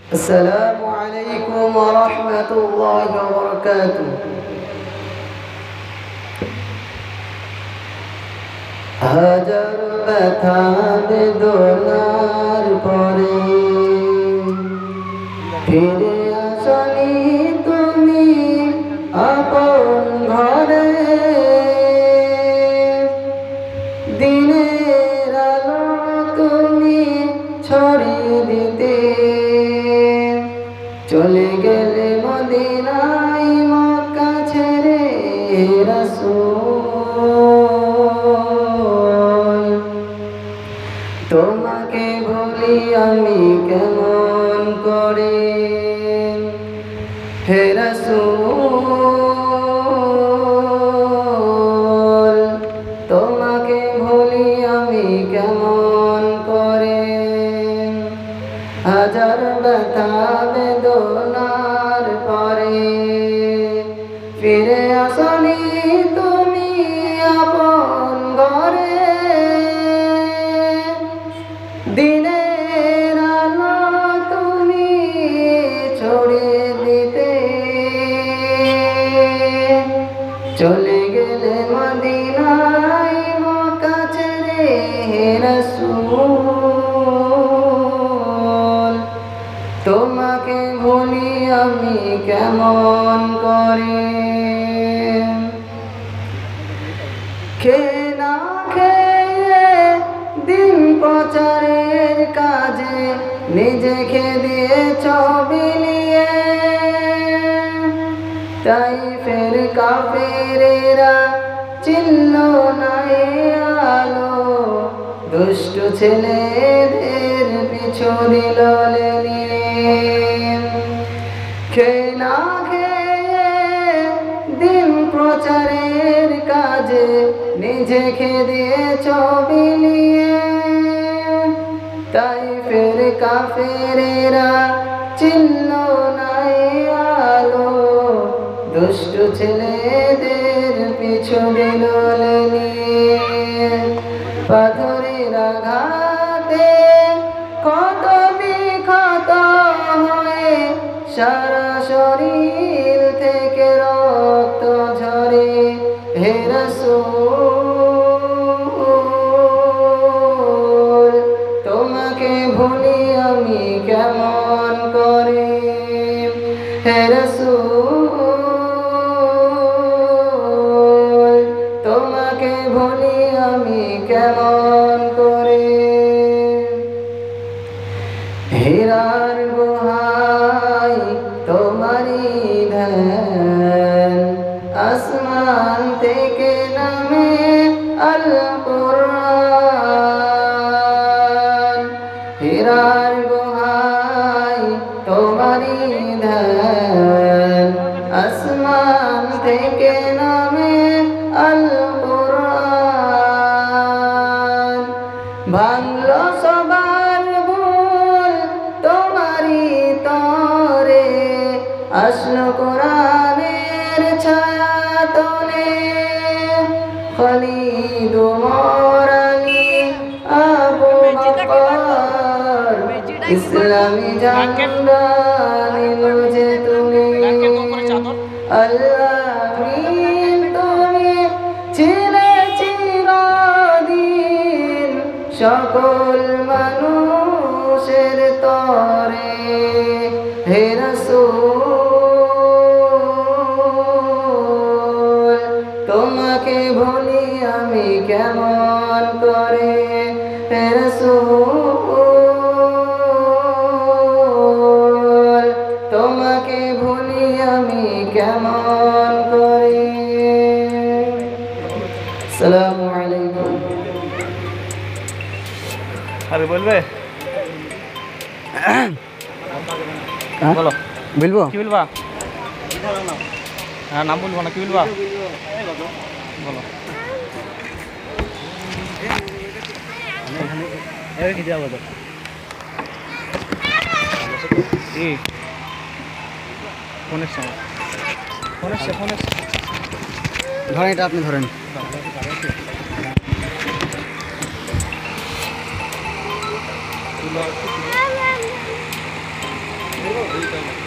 السلام عليكم ورحمة الله وبركاته. হাজার ব্যথা বেদনার পরে ফিরে আসনি তুমি আপন ঘরে। দিনের আলো তুমি ছড়িয়ে দিতে চলে গেলে মদিনায় মক্কা ছেড়ে রাসূল। তোমাকে ভুলি আমি কেমন করে হে রাসূল, তোমাকে ভুলি আমি কেমন করে। হাজার ব্যথা বেদনার পরে ফিরে আসনি তুমি আপন ঘরে। দিনের আলো তুমি ছড়িয়ে দিতে চলে গেলে মদিনায় মক্কা ছেড়ে হে রাসূল। তোমাকে ভুলি আমি কেমন করে। খেয়ে না খেয়ে দিন প্রচারের কাজে নিজেকে দিয়েছ বিলিয়ে। তাইফের কাফেরেরা চিনল না আলো, দুষ্ট ছেলেদের পিছু দিল লেলিয়ে। খেয়ে না খেয়ে দিন প্রচারের কাজে নিজেকে দিয়েছ বিলিয়ে। তাইফের কাফেরেরা চিনল না আলো, দুষ্ট ছেলেদের পিছু দিল লেলিয়ে। পাথরের আঘাতে কত বিক্ষত হয়ে সারা শরীর থেকে রক্ত ঝরে হে রাসূল। তোমাকে ভুলি আমি কেমন করে হে রাসূল, তোমাকে ভুলি আমি কেমন করে। হীরার গুহায় তোমারি ধ্যান, আসমান থেকে নামে আল কুরআন। হীরার গুহায় তোমারি ধ্যান, আসমান থেকে নামে আল কুরআন। ভাঙল সবার ভুল তোমারি তরে, আসলো কোরআনের ছায়া তলে। খালিদ ওমর আলী আবু বকর ইসলামী ঝান্ডা নিল যে তুমি। আল-আমিন তুমি ছিলে চিরদিন সকল মানুষের তরে হে রাসূল। তোমাকে ভুলি আমি কেমন করে হে রাসূল, তোমাকে ভুলি আমি কেমন করে। আসসালামু আলাইকুম। আরে বলবে বলো, বলবো কি বলবা? হ্যাঁ, নাম বলবো না, কি বলবা বলো। ফোনের সময় ফোনের ধরেন, এটা আপনি ধরেন। দিতে হবে